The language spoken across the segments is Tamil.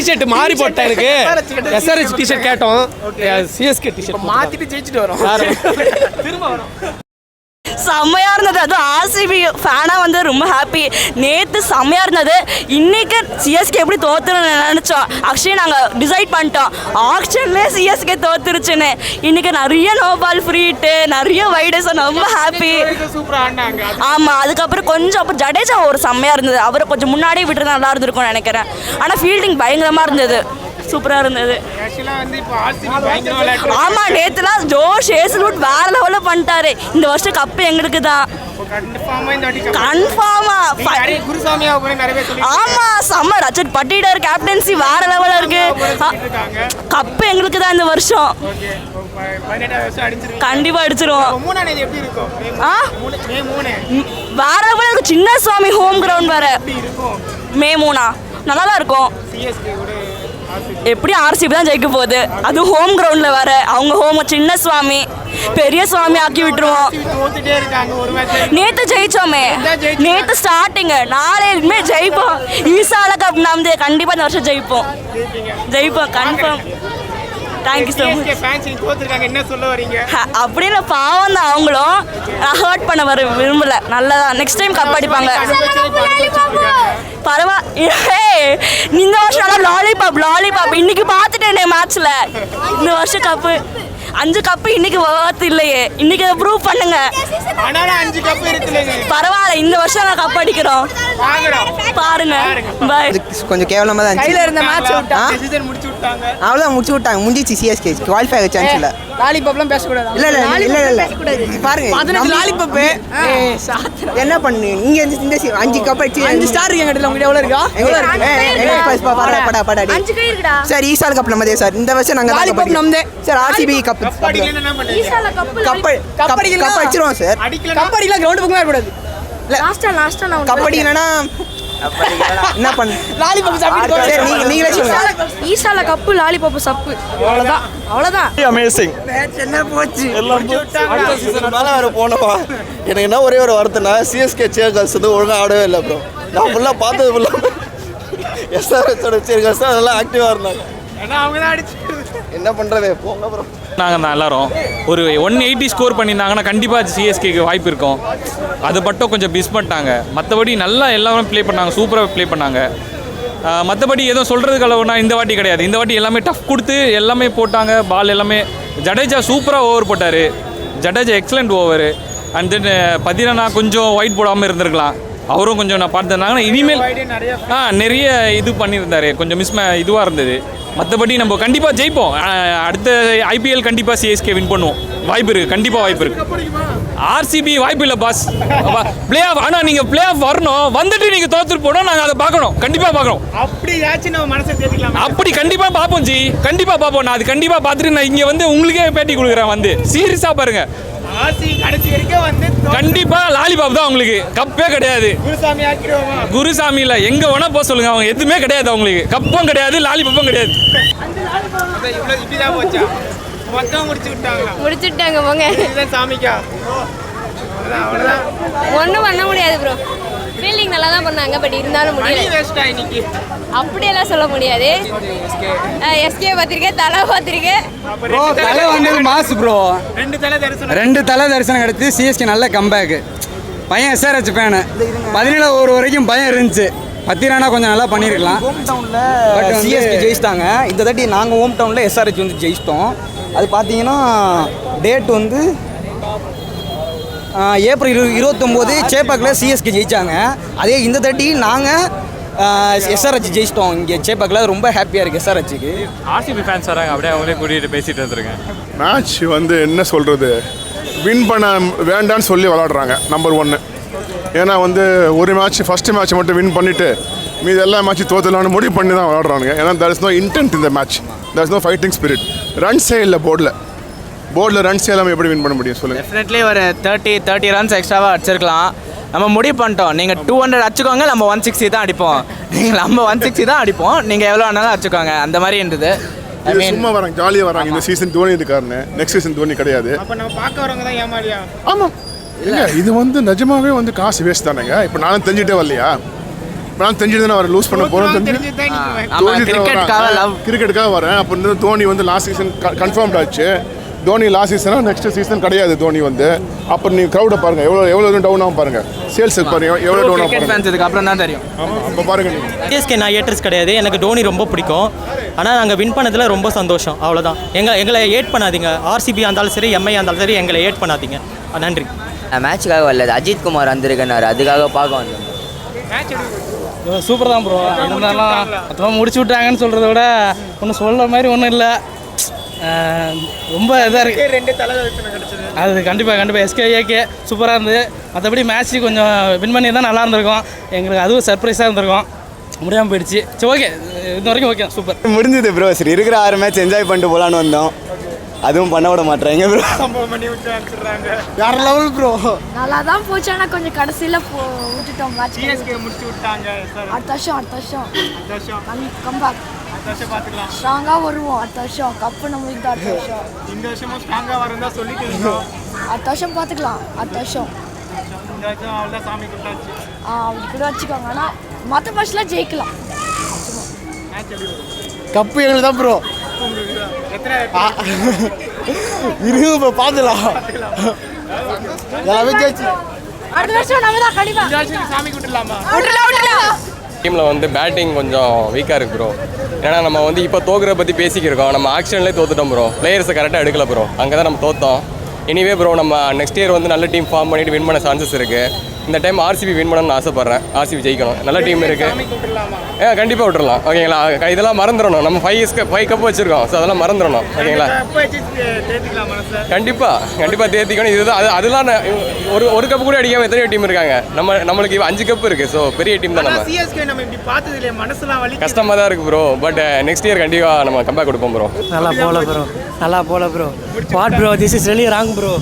டிஷர்ட் மாறி போட்டேன் எனக்கு எஸ்ஆர்ஹெச் டிஷர்ட் கேட்டோம் சிஎஸ்கே டிஷர்ட் மாத்திட்டு ஜெயிச்சுட்டு வரோம் திரும்ப வரும் செம்மையாக இருந்தது. அதுவும் ஆர்சிபி ஃபேனாக வந்து ரொம்ப ஹாப்பி. நேற்று செம்மையாக இருந்தது. இன்றைக்கி சிஎஸ்கே எப்படி தோற்றுன்னு நினச்சோம். ஆக்சுவலி நாங்கள் டிசைட் பண்ணிட்டோம் ஆக்ஷன்லேயே சிஎஸ்கே தோற்றுருச்சுன்னு. இன்றைக்கி நிறைய நோ பால் ஃப்ரீட்டு நிறைய வைடஸ் ரொம்ப ஹாப்பி. ஆமாம், அதுக்கப்புறம் கொஞ்சம் அப்புறம் ஜடேஜா ஒரு செம்மையாக இருந்தது. அவரை கொஞ்சம் முன்னாடியே விட்டுறது நல்லா இருந்திருக்கும்னு நினைக்கிறேன். ஆனால் ஃபீல்டிங் பயங்கரமாக இருந்தது, சூப்பராக இருந்தது. ஆமா, நேத்துலாம் ஜோஷ் ஹேசல்வுட் வேற லெவலில் பண்ணிட்டாரு. இந்த வருஷம் கப்பு எங்களுக்கு தான் கன்ஃபார்மா. ஆமா, செம்ம. ரச்சட் பட்டிடர் கேப்டன்சி வேற லெவலில் இருக்கு. கப்பு எங்களுக்கு தான் இந்த வருஷம். கண்டிப்பா அடிச்சிருவோம். வேற லெவலில் இருக்கு. சின்ன சுவாமி ஹோம் கிரவுண்ட் வேற. மே 3 நல்லா தான் இருக்கும். எப்படி ஆர்சிபி தான் ஜெயிக்க போகுது, அது ஹோம் கிரவுண்டில் வர. அவங்க ஹோம் சின்ன சுவாமி பெரிய சுவாமி ஆக்கி விட்டுருவோம். நேற்று ஜெயிச்சோமே, நேற்று ஸ்டார்டிங்கு. நாளைக்குமே ஜெயிப்போம். ஈசால கப் நம்பி கண்டிப்பாக இந்த வருஷம் ஜெயிப்போம் கன்ஃபார்ம். Thank you so much. என்ன சொல்ல வரீங்க? அப்படின்னு பாவம் தான் அவங்களும். நான் ஹர்ட் பண்ண விரும்பல. நல்லதான், நெக்ஸ்ட் டைம் கப் அடிப்பாங்க. பரவாயில்ல. இந்த வருஷம் லாலிபாப் இன்னைக்கு பார்த்துட்டேன் மேட்ச்ல. இந்த வருஷம் கப்பு 5 கப்பு இன்னைக்கு வார்த்தை இல்லையே. இன்னைக்கு ப்ரூவ் பண்ணுங்க. பரவாயில்ல, இந்த வருஷம் நான் கப் அடிக்கிறோம் பாருங்க. பாய். கொஞ்சம் கேவலமா தான் கையில இருந்த மேட்ச் அவ்வளோதான் முடிச்சு விட்டாங்க. முடிஞ்சிச்சு. சிஎஸ்கே குவாலிஃபை ஆக சான்ஸ் இல்லை. லாலிபாப்லாம் பேசக்கூடாது. இல்ல பாருங்க லாலிபாப் என்ன பண்ணு இங்க இந்த 5 கப் அடிச்சு 5 ஸ்டார் எங்க இடத்துல உங்க எவ்வளவு இருக்கா? படா 5 கை இருக்குடா சார். ஈசால் கப் நம்மதே சார். இந்த வருஷம் நாங்க லாலிபாப் நம்மதே சார். ஆர்சிபி கப் ஈசால கப் அடிச்சிரோம் சார். கப் அடிக்கல கிரவுண்ட் பக்கமே வரக்கூடாது. லாஸ்டா நான் கப் அடிக்கலனா என்ன பண்ணு? லாலிபாப் சாப்பிட்டு சரி நீங்களே சொல்லுங்க. ஈசால கப்பு லாலிபாப் சப்பு. அவ்வளவுதான். அமேசிங். என்ன போச்சு எல்லாம் அடுத்த சீசன் மேல வர போனோமா. எனக்கு என்ன ஒரே ஒரு வருத்தம்னா சிஎஸ்கே சேர்கர்ஸ் வந்து ஒழுங்கா ஆடவே இல்லை ப்ரோ. நான் ஃபுல்லா பார்த்தது ஃபுல்லா எஸ்ஆர்ஹெச்சோட சேர்கர்ஸ் தான் நல்லா ஆக்டிவா இருந்தாங்க. என்ன பண்றது போங்க ப்ரோ. நாங்கள் தான் எல்லாரும் ஒரு 180 ஸ்கோர் பண்ணியிருந்தாங்கன்னா கண்டிப்பாக சிஎஸ்கேக்கு வாய்ப்பு இருக்கும். அது மட்டும் கொஞ்சம் மிஸ் பண்ணிட்டாங்க. மற்றபடி நல்லா எல்லாரும் ப்ளே பண்ணாங்க, சூப்பராக ப்ளே பண்ணாங்க. மற்றபடி எதுவும் சொல்கிறதுக்கு அளவுனா இந்த வாட்டி கிடையாது. இந்த வாட்டி எல்லாமே டஃப் கொடுத்து எல்லாமே போட்டாங்க. பால் எல்லாமே ஜடேஜா சூப்பராக ஓவர் போட்டார். Jadeja excellent over. And then பார்த்தீங்கன்னா கொஞ்சம் ஒயிட் போடாமல் இருந்திருக்கலாம். அவரும் கொஞ்சம் நான் பார்த்துருந்தாங்கன்னா இனிமேல் நிறைய இது பண்ணியிருந்தார். கொஞ்சம் இதுவாக இருந்தது. மற்றபடி நம்ம கண்டிப்பாக ஜெயிப்போம். அடுத்த ஐபிஎல் கண்டிப்பாக சிஎஸ்கே வின் பண்ணுவோம். வாய்ப்பு இருக்குது, கண்டிப்பாக வாய்ப்பு இருக்குது. ஆர்சிபி வாய்ப்பு இல்லை பாஸ். பிளே ஆஃப் ஆனால் நீங்கள் பிளே ஆஃப் வரணும். வந்துட்டு நீங்கள் தோற்றுட்டு போனோம். நாங்கள் அதை பார்க்கணும், கண்டிப்பாக பார்க்கணும். அப்படி கண்டிப்பாக பார்ப்போம் ஜி, கண்டிப்பாக பார்ப்போம். நான் அது கண்டிப்பாக பார்த்துட்டு நான் இங்கே வந்து உங்களுக்கே பேட்டி கொடுக்குறேன். வந்து சீரியஸாக பாருங்கள். கண்டிப்பா லாலிபாப் தான் உங்களுக்கு. கப்பே கிடையாது. குருசாமி இல்ல, எங்க வேணா போக சொல்லுங்க. அவங்க எதுவுமே கிடையாது. அவங்களுக்கு கப்பும் கிடையாது, லாலிபாப்பும் கிடையாது. முடிச்சுட்டாங்க போங்க. ஒன்றும் பண்ண முடியாது ப்ரோ. ஃபீல்டிங் நல்லா தான் பண்ணாங்க, பட் இருந்தாலும் முடியல. அப்படியெல்லாம் சொல்ல முடியாது. எஸ்கே பார்த்திருக்கேன், தலை பார்த்திருக்கேன். ப்ரோ தலை வந்தது மாசு ப்ரோ. 2 தலை தரிசனம் கிடைத்து சிஎஸ்கே நல்ல கம்பேக்கு. பையன் எஸ்ஆர்ஹெச் ஃபேனு. 17 ஓவர் வரைக்கும் பயம் இருந்துச்சு. பத்திரானா கொஞ்சம் நல்லா பண்ணியிருக்கலாம். ஹோம் டவுனில் சிஎஸ்கே ஜெயிச்சிட்டாங்க. இந்த தாட்டி நாங்கள் ஹோம் டவுனில் எஸ்ஆர்ஹெச் வந்து ஜெயிச்சிட்டோம். அது பார்த்தீங்கன்னா டேட் வந்து ஏப்ரல் 29 சேப்பாக்கில் சிஎஸ்கே ஜெயித்தாங்க. அதே இந்த தாட்டி நாங்கள் எஸ்ஆர்ஹெச் ஜெயிச்சிட்டோம் இங்கே சேப்பாக்கில். ரொம்ப ஹாப்பியாக இருக்குது எஸ்ஆர்ஹெச்சுக்கு. ஆர்சிபி ஃபேன்ஸ் வராங்க, அப்படியே அவங்களே கூட்டிகிட்டு பேசிகிட்டு வந்துருங்க. மேட்ச் வந்து என்ன சொல்கிறது, வின் பண்ண வேண்டான்னு சொல்லி விளாடுறாங்க. நம்பர் 1. ஏன்னா வந்து ஒரு மேட்ச் ஃபஸ்ட்டு மேட்ச் மட்டும் வின் பண்ணிவிட்டு மீது எல்லா மேட்சும் தோற்றலான்னு முடிவு பண்ணி தான் விளாடுறாங்க. ஏன்னா there is no intent in the match, there is no fighting spirit. ரன்ஸே இல்லை போர்டில் ரன்ஸே இல்லாமல் எப்படி வின் பண்ண முடியும் சொல்லுங்கள். டெஃபினெட்லி ஒரு 30 ரன்ஸ் எக்ஸ்ட்ராவாக அடிச்சிருக்கலாம். நம்ம முடிவு பண்ணிட்டோம், நீங்கள் 200 அடிச்சுக்கோங்க, நம்ம 160 தான் அடிப்போம். நம்ம 160 தான் அடிப்போம், நீங்கள் எவ்வளோ வேணாலும் அடிச்சுக்கோங்க. அந்த மாதிரி இருந்தது. சும்மா வராங்க, ஜாலியாக வராங்க. இந்த சீசன் தோனி இருக்காருன்னு, நெக்ஸ்ட் சீசன் தோனி கிடையாது. அப்போ நம்ம பார்க்க வரவங்க தான் ஏமாறியா? ஆமாம், இல்லை இது வந்து நிஜமாகவே வந்து காசு வேஸ்ட் தானேங்க. இப்போ நானும் தெரிஞ்சுட்டே வரலையா? இப்போலாம் தெரிஞ்சுட்டு தானே வரேன், லூஸ் பண்ண போகிறோம் தெரிஞ்சு கிரிக்கெட்டுக்காக வரேன். அப்போ வந்து தோனி வந்து லாஸ்ட் சீசன் கன்ஃபார்ம்ட் ஆச்சு. தோனி லாஸ்ட் சீசனாக நெக்ஸ்ட் சீசன் கிடையாது தோனி வந்து. அப்புறம் நீங்கள் க்ரௌடை பாருங்கள், எவ்வளோ டவுன் ஆகும் பாருங்கள். சேல்ஸ் பாருங்க எவ்வளோ டவுன் ஆகும் ஃபேன்ஸுக்கு அப்புறம் தான் தெரியும். ஆமாம், அப்போ பாருங்கள் நீங்கள். சிஎஸ்கே நான் ஏட்டர்ஸ் கிடையாது, எனக்கு டோனி ரொம்ப பிடிக்கும். ஆனால் நாங்கள் வின் பண்ணதில் ரொம்ப சந்தோஷம், அவ்வளோதான். எங்களை ஏட் பண்ணாதீங்க. ஆர்சிபி இருந்தாலும் சரி, எம்ஐ இருந்தாலும் சரி, எங்களை ஏட் பண்ணாதீங்க. நன்றி. மேட்சுக்காக வரல, அஜித் குமார் வந்திருக்கேனாரு, அதுக்காக பார்க்க வந்தேன். சூப்பர் தான் ப்ரோ. இருந்தாலும் மொத்தமாக முடிச்சு விட்டாங்கன்னு சொல்கிறத விட ஒன்றும் சொல்கிற மாதிரி ஒன்றும் இல்லை. ரொம்ப இதாக இருக்குது. 2 தலை தரிசனம் கிடச்சிது. அது கண்டிப்பாக எஸ்கேஏகே சூப்பராக இருந்தது. மற்றபடி மேட்ச்சு கொஞ்சம் வின் பண்ணி தான் நல்லா இருந்திருக்கும். எங்களுக்கு அதுவும் சர்ப்ரைஸாக இருந்திருக்கும். முடியாமல் போயிடுச்சு. சரி, ஓகே, இது வரைக்கும் ஓகே, சூப்பர் முடிஞ்சது ப்ரோ. சரி, இருக்கிற 6 மேட்ச் என்ஜாய் பண்ணிட்டு போகலான்னு வந்தோம். அதுவும் பண்ண விட மாட்டேறாங்க ப்ரோ. சம்பவம் பண்ணி விட்டு அனுப்பிச்சிடுறாங்க. வேற லெவல் ப்ரோ. நல்லா தான் போச்சு, ஆனால் கொஞ்சம் கடைசியில் விட்டுட்டோம். சிஎஸ்கே முடிச்சு விட்டாங்க. அடுத்த வருஷம் கம்பேக் அடுத்த வருஷம் பார்த்துக்கலாம். ஸ்ட்ராங்காக வருவோம். அடுத்த வருஷம் கப்பு நம்மளுக்கு தான். அடுத்த வருஷம் இந்த வருஷமும் ஸ்ட்ராங்காக வரதா சொல்லிட்டு இருக்கோம். அடுத்த வருஷம் பார்த்துக்கலாம். அடுத்த வருஷம் இந்த வருஷம் அவ்வளோதான், சாமி கொடுத்தாச்சு. அப்படி கூட வச்சுக்கோங்க. ஆனால் மற்ற மேட்ச்லாம் ஜெயிக்கலாம். மேட்ச் எப்படி வரும்? கப்பு எங்களுக்கு தான் ப்ரோ. எத்தனை இருங்க இப்போ பார்த்துலாம். எல்லாமே ஜெயிச்சு அடுத்த வருஷம் நம்ம தான் கண்டிப்பாக. இந்த வருஷம் சாமி கொடுத்துடலாமா? டீமில் வந்து பேட்டிங் கொஞ்சம் வீக்காக இருக்குது ப்ரோ. ஏன்னா நம்ம வந்து இப்போ தோக்குறத பற்றி பேசிக்கிருக்கோம். நம்ம ஆக்ஷன்லேயே தோத்துட்டோம் ப்ரோ. பிளேயர்ஸை கரெக்டாக எடுக்கல ப்ரோ. அங்கே தான் நம்ம தோற்றோம். எனிவே ப்ரோ, நம்ம நெக்ஸ்ட் இயர் வந்து நல்ல டீம் ஃபார்ம் பண்ணிட்டு வின் பண்ண சான்சஸ் இருக்குது. இந்த டைம் ஆர்சிபி வின் பண்ணணும்னு ஆசைப்பட்றேன். ஆர்சிபி ஜெயிக்கணும், நல்ல டீம் இருக்குது. கண்டிப்பாக விட்டுறலாம், ஓகேங்களா? இதெல்லாம் மறந்துடணும். நம்ம 5 கப் வச்சுருக்கோம், ஸோ அதெல்லாம் மறந்துடணும், ஓகேங்களா? கண்டிப்பாக தேர்த்திக்கணும். இதுதான் அதெல்லாம் ஒரு கப்பு கூட அடிக்காமல் எத்தனையோ டீம் இருக்காங்க. நம்மளுக்கு 5 கப் இருக்குது. ஸோ பெரிய டீம் தான். நம்ம சிஎஸ்கே நம்ம இப்படி பார்த்தது இல்லையா, மனசுலாம் வலி. கஷ்டமாக தான் இருக்குது ப்ரோ. பட் நெக்ஸ்ட் இயர் கண்டிப்பாக நம்ம கம்பேக் கொடுப்போம் ப்ரோ. நல்லா போல bro. What bro, this is really wrong bro.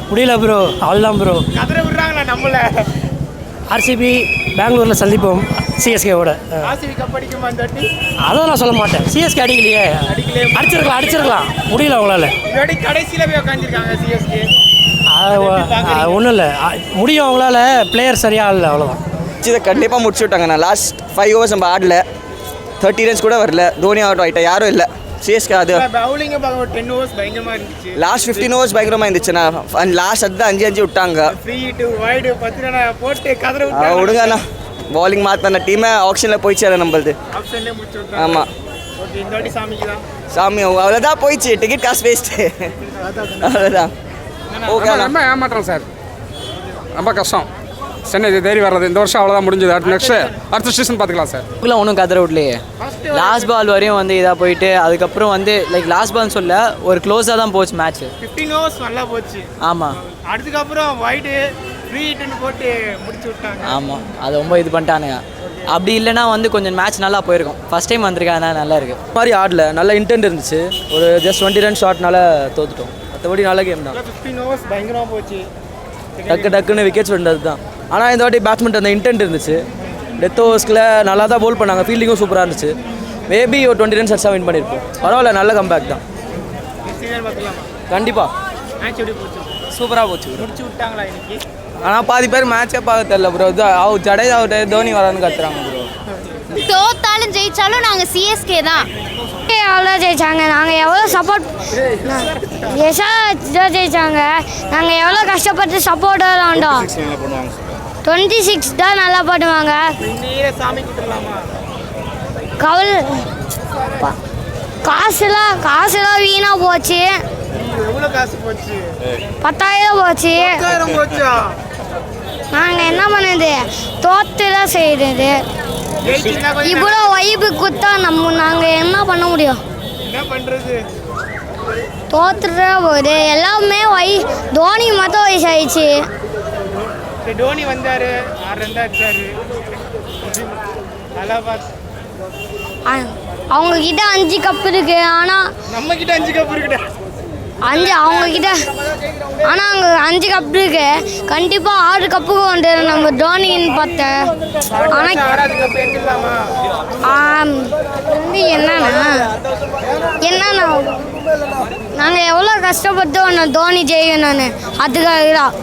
முடியல ப்ரோ, அவ்வளோதான் ப்ரோ. கதற விடுறாங்களா நம்மள? ஆர்சிபி பெங்களூரில் சந்திப்போம் சிஎஸ்கேவோட. ஆர்சிபி கப் அடிக்குமா இந்த வாட்டி? அதான் நான் சொல்ல மாட்டேன். சிஎஸ்கே அடிக்கலையே. அடிச்சிருக்கலாம். முடியல அவங்களால. இந்த கடைசியில் போய் உட்காந்துருக்காங்க சிஎஸ்கே. அது ஒன்றும் இல்லை, முடியும் அவங்களால. பிளேயர் சரியாக இல்லை, அவ்வளோதான். இதை கண்டிப்பாக முடிச்சு விட்டாங்க. நான் லாஸ்ட் 5 ஓவர்ஸ் நம்ம ஆடல, 30 ரன்ஸ் கூட வரல. தோனி அவுட் ஆகிட்டா, யாரும் இல்லை சிஎஸ்கே. அது பவுலிங் 10 ஓவர்ஸ் பயங்கரமாக இருந்துச்சு. லாஸ்ட் 15 ஓவர்ஸ் பயங்கரமாக இருந்துச்சுண்ணா. லாஸ்ட் அதுதான் 5 விட்டாங்க. ஃப்ரீ டு வைடு 10 ரன் போட்டு கதற விடுங்கண்ணா. பவுலிங் மாற்றின டீமை ஆப்ஷனில் போயிடுச்சு நம்மளது. ஆப்ஷன்லேயே முடிச்சு விட்டாங்க. ஆமாம், ஓகே. இந்த வாட்டி சாமிக்கு தான். சாமி அவ்வளோதான் போயிடுச்சு. டிக்கெட் காசு வேஸ்ட்டு, அவ்வளோதான். ஓகே, ரொம்ப ஏமாற்றம் சார். ரொம்ப கஷ்டம். சென்னை தேடி வர்றது இந்த வருஷம் அவ்வளோதான் முடிஞ்சது. அடுத்த சீசன் பார்த்துக்கலாம் சார். ஒன்றும் கதற விடலையே. லாஸ்ட் பால் வரையும் வந்து இதாக போயிட்டு அதுக்கப்புறம் வந்து லாஸ்ட் பால்னு சொல்ல ஒரு க்ளோஸாக தான் போச்சு மேட்ச். 15 ஓவர்ஸ் நல்லா போச்சு. ஆமாம், அதுக்கப்புறம் வைடு ஃப்ரீ ஹிட்னு போட்டு முடிச்சு விட்டாங்க. ஆமாம், அது ரொம்ப இது பண்ணிட்டானுங்க. அப்படி இல்லைனா வந்து கொஞ்சம் மேட்ச் நல்லா போயிருக்கும். ஃபஸ்ட் டைம் வந்திருக்காங்க, நல்லா இருக்குது. மாதிரி ஆடல, நல்ல இன்டென்ட் இருந்துச்சு. ஒரு ஜஸ்ட் 20 ரன் ஷாட்னால தோத்துட்டோம். மற்றபடி நல்ல கேம் தான். 15 ஓவர்ஸ் பயங்கரமாக போச்சு. டக்குன்னு விக்கெட்ஸ் வந்தது தான். ஆனால் இந்த வாட்டி பேட்ஸ்மெண்ட் அந்த இன்டென்ட் இருந்துச்சு. டெத் ஓவர்ஸ்கில் நல்லா தான் போல் பண்ணாங்க. ஃபீல்டிங்கும் சூப்பராக இருந்துச்சு. மேபி ஒரு 20 ரன்ஸ் அடிச்சா வின் பண்ணியிருப்போம். பரவாயில்ல, நல்ல கம்பேக் தான். கண்டிப்பாக மேட்ச் எப்படி போச்சு? சூப்பராக போச்சு. முடிச்சு விட்டாங்களா இன்னைக்கு? ஆனால் பாதி பேர் மேட்சே பார்க்க தெரில ப்ரோ. ஜடேஜா அவுட், தோனி வரான்னு கத்துறாங்க ப்ரோ. தோத்தாலும் ஜெயிச்சாலும் நாங்கள் சிஎஸ்கே தான். எவ்வளோ ஜெயிச்சாங்க, நாங்கள் எவ்வளோ சப்போர்ட் ஜெயிச்சாங்க. நாங்கள் எவ்வளோ கஷ்டப்பட்டு சப்போர்ட்டாக வந்தோம். 26 தான் நல்லா பண்ணுவாங்க. சாமி கொடுத்துடலாமா? காசுலாம் வீணாக போச்சு. எவ்வளோ காசு போச்சு? 10,000 போச்சு. போச்சா? நாங்கள் என்ன பண்ணுது, தோத்து தான் செய்யுது. இவ்வளோ வைப்பு குத்தா நாங்கள் என்ன பண்ண முடியும்? என்ன பண்ணுறது? தோத்துட்டா போகுது எல்லாமே. தோனி மட்டும் வயசாயிடுச்சு. டோனி வந்தார், 6 ரன் தான் அடிச்சாரு. நல்லா பார்த்து அவங்கக்கிட்ட 5 கப் இருக்கு. ஆனால் நம்மக்கிட்ட 5 கப் இருக்குடா. 5 அவங்கக்கிட்ட. ஆனால் அங்கே 5 கப் இருக்கு. கண்டிப்பாக 6 கப்புக்கு வந்து நம்ம தோனின்னு பார்த்தேன். ஆனால் வந்து என்னன்னா நாங்கள் எவ்வளோ கஷ்டப்பட்டு ஒன்று தோனி ஜெயிக்கணும்னு அதுக்காக தான்.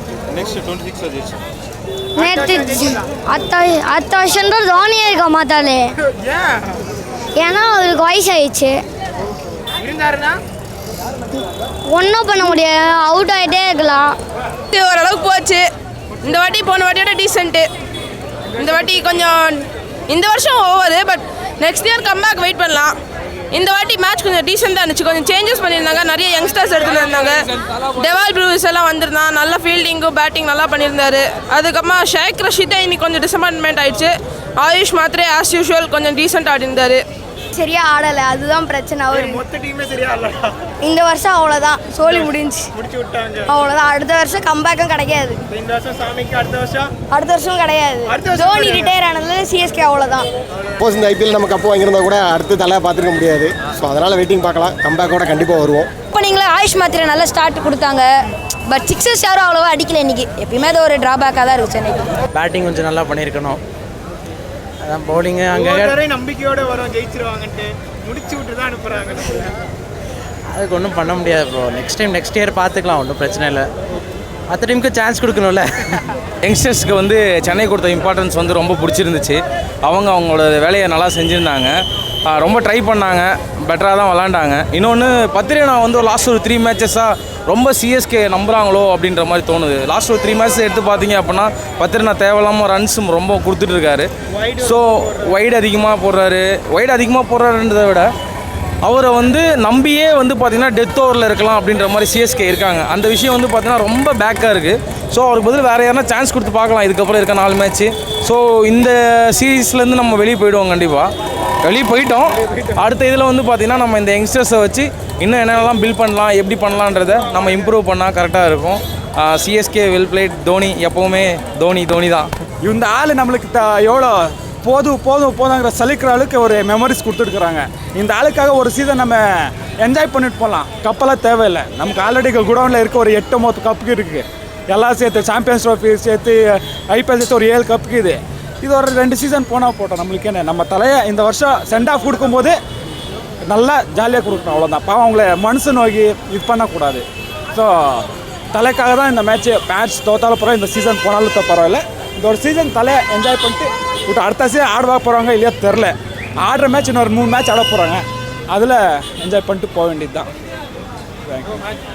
நேற்று அடுத்த வருஷம் தான் தோனியே இருக்க மாட்டாளே, ஏன்னா அவருக்கு வயசாயிடுச்சு, ஒன்றும் பண்ண முடியாது, அவுட் ஆகிட்டே இருக்கலாம். ஓரளவுக்கு போச்சு. இந்த வாட்டி போன வாட்டியோட டீசென்ட்டு. இந்த வாட்டி கொஞ்சம் இந்த வருஷம் over, but next year comeback wait பண்ணலாம். இந்த வாட்டி மேட்ச் கொஞ்சம் டீசெண்டாக இருந்துச்சு, கொஞ்சம் சேஞ்சஸ் பண்ணியிருந்தாங்க, நிறைய யங்ஸ்டர்ஸ் எடுத்துகிட்டு இருந்தாங்க. டெவால் ப்ரூவிஸ் எல்லாம் வந்திருந்தான், நல்ல ஃபீல்டிங்கும் பேட்டிங் நல்லா பண்ணியிருந்தாரு. அதுக்கப்புறமா ஷேக் ரஷீதே இன்னைக்கு கொஞ்சம் டிசப்பாயின்மெண்ட் ஆயிடுச்சு. ஆயுஷ் மாத்திரே ஆஸ் யூஷுவல் கொஞ்சம் டீசெண்டாக ஆடிருந்தாரு. சரியா ஆடலை, அதுதான் பிரச்சனை. அவர் மொத்த டீமே சரியா ஆடலடா. இந்த வருஷம் அவ்வளோதான், சோலி முடிஞ்சு விட்டாங்க. அவ்வளோதான். அடுத்த வருஷம் கம்பேக்கும் கிடைக்காது. இந்த வருஷம் சாமிக்கு, அடுத்த வருஷம் கிடையாது. தோனி ரிட்டையர் ஆனதுல சிஎஸ்கே அவ்வளோதான். சப்போஸ் இந்த ஐபிஎல் நம்ம கப்பு வாங்கியிருந்தா கூட அடுத்து தலை பார்த்துருக்க முடியாது. ஸோ அதனால் வெயிட்டிங் பார்க்கலாம். கம்பேக்கோட கண்டிப்பாக வருவோம். இப்போ நீங்களே ஆயுஷ் மாத்திரை நல்ல ஸ்டார்ட் கொடுத்தாங்க, பட் சிக்ஸஸ் யாரும் அவ்வளோவா அடிக்கல இன்னைக்கு. எப்பயுமே அது ஒரு ட்ராபேக்காக தான் இருக்குது சென்னைக்கு. பேட்டிங் கொஞ்சம் நல்லா பண்ணியிருக்கணும். அதான் பவுலிங்கு அங்கே நம்பிக்கையோட வரும், ஜெயிச்சிருவாங்கன்ட்டு முடிச்சு விட்டு தான் அனுப்புகிறாங்க. அதுக்கு ஒன்றும் பண்ண முடியாது ப்ரோ. நெக்ஸ்ட் இயர் பார்த்துக்கலாம், ஒன்றும் பிரச்சனை இல்லை. மற்ற டீமுக்கு சான்ஸ் கொடுக்கணும்ல. யங்ஸ்டர்ஸ்க்கு வந்து சென்னை கொடுத்த இம்பார்ட்டன்ஸ் வந்து ரொம்ப பிடிச்சிருந்துச்சு. அவங்களோட வேலையை நல்லா செஞ்சுருந்தாங்க, ரொம்ப ட்ரை பண்ணாங்க, பெட்டராக தான் விளாண்டாங்க. இன்னொன்று பத்திரிகை வந்து லாஸ்ட் ஒரு 3 மேட்சஸாக ரொம்ப சிஎஸ்கே நம்புகிறாங்களோ அப்படின்ற மாதிரி தோணுது. லாஸ்ட் ஒரு 3 மேட்ச் எடுத்து பார்த்தீங்க அப்படின்னா பத்திரிகை தேவையில்லாமல் ரன்ஸும் ரொம்ப கொடுத்துட்ருக்காரு. ஸோ வைடு அதிகமாக போடுறாருன்றதை விட அவரை வந்து நம்பியே வந்து பார்த்திங்கன்னா டெத் ஓவரில் இருக்கலாம் அப்படின்ற மாதிரி சிஎஸ்கே இருக்காங்க. அந்த விஷயம் வந்து பார்த்திங்கன்னா ரொம்ப பேக்காக இருக்குது. ஸோ அவருக்கு பதில் வேறு யாருன்னா சான்ஸ் கொடுத்து பார்க்கலாம் இதுக்கப்புறம் இருக்க 4 மேட்ச்சு. ஸோ இந்த சீரீஸ்லேருந்து நம்ம வெளியே போயிடுவோம், கண்டிப்பாக வெளியே போயிட்டோம். அடுத்த இதில் வந்து பார்த்திங்கன்னா நம்ம இந்த யங்ஸ்டர்ஸை வச்சு இன்னும் என்னென்னலாம் பில்ட் பண்ணலாம், எப்படி பண்ணலான்றதை நம்ம இம்ப்ரூவ் பண்ணால் கரெக்டாக இருக்கும். CSK well plate. தோனி எப்போவுமே தோனி தான். இந்த ஆள் நம்மளுக்கு எவ்வளோ போதுங்கிற சலிக்கிற அளவுக்கு ஒரு மெமரிஸ் கொடுத்துருக்குறாங்க. இந்த ஆளுக்காக ஒரு சீசன் நம்ம என்ஜாய் பண்ணிட்டு போகலாம். கப்பெல்லாம் தேவையில்லை. நமக்கு ஆல்ரெடி குடவுனில் இருக்க ஒரு 8-9 கப்புக்கு இருக்குது. எல்லாம் சேர்த்து சாம்பியன்ஸ் ட்ராஃபி சேர்த்து ஐபிஎல் சேர்த்து ஒரு 7 கப்புக்கு இது ஒரு 2 சீசன் போனால் போட்டோம். நம்மளுக்கு என்ன, நம்ம தலையை இந்த வருஷம் சென்ட் ஆஃப் கொடுக்கும்போது நல்லா ஜாலியாக கொடுக்கணும், அவ்வளோதான். பாவம் அவங்கள மனசு நோக்கி இது பண்ணக்கூடாது. ஸோ தலைக்காக தான் இந்த மேட்ச் தோத்தாலும் பரவாயில்ல, இந்த சீசன் போனாலும் பரவாயில்ல. இந்த ஒரு சீசன் தலையை என்ஜாய் பண்ணிட்டு விட்டு அடுத்த சீசன் ஆடுவா போகிறாங்க இல்லையா தெரில. ஆடுற மேட்ச் இன்னொரு 3 மேட்ச் ஆட போகிறாங்க, அதில் என்ஜாய் பண்ணிட்டு போக வேண்டியது தான்.